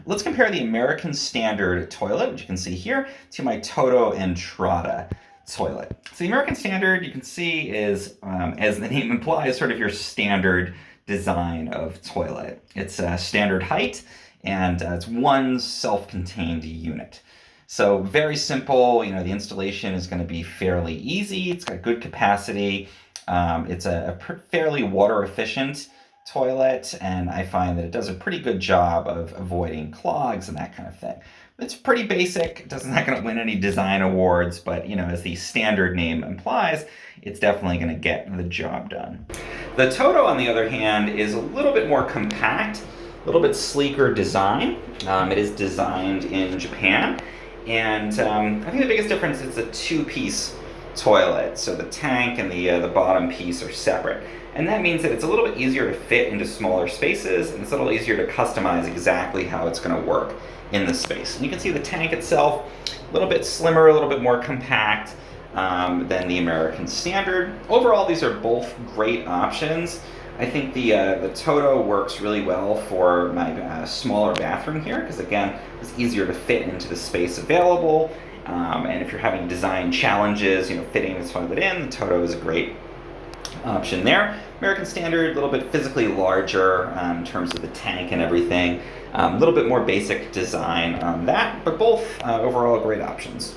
Let's compare the American Standard toilet, which you can see here, to my TOTO Entrada toilet. So the American Standard, you can see, is, as the name implies, sort of your standard design of toilet. It's a standard height, and it's one self-contained unit. So very simple, the installation is going to be fairly easy. It's got good capacity. It's a fairly water efficient toilet, and I find that it does a pretty good job of avoiding clogs and that kind of thing. It's pretty basic. It's not going to win any design awards, but as the standard name implies, it's definitely going to get the job done. The TOTO, on the other hand, is a little bit more compact, a little bit sleeker design. It is designed in Japan, and I think the biggest difference is it's a two-piece toilet. So the tank and the bottom piece are separate. And that means that it's a little bit easier to fit into smaller spaces, and it's a little easier to customize exactly how it's going to work in the space. And you can see the tank itself, a little bit slimmer, a little bit more compact than the American Standard. Overall, these are both great options. I think the TOTO works really well for my smaller bathroom here, because again, it's easier to fit into the space available. And if you're having design challenges, fitting the toilet in, the TOTO is a great option there. American Standard, a little bit physically larger in terms of the tank and everything. A little bit more basic design on that, but both overall great options.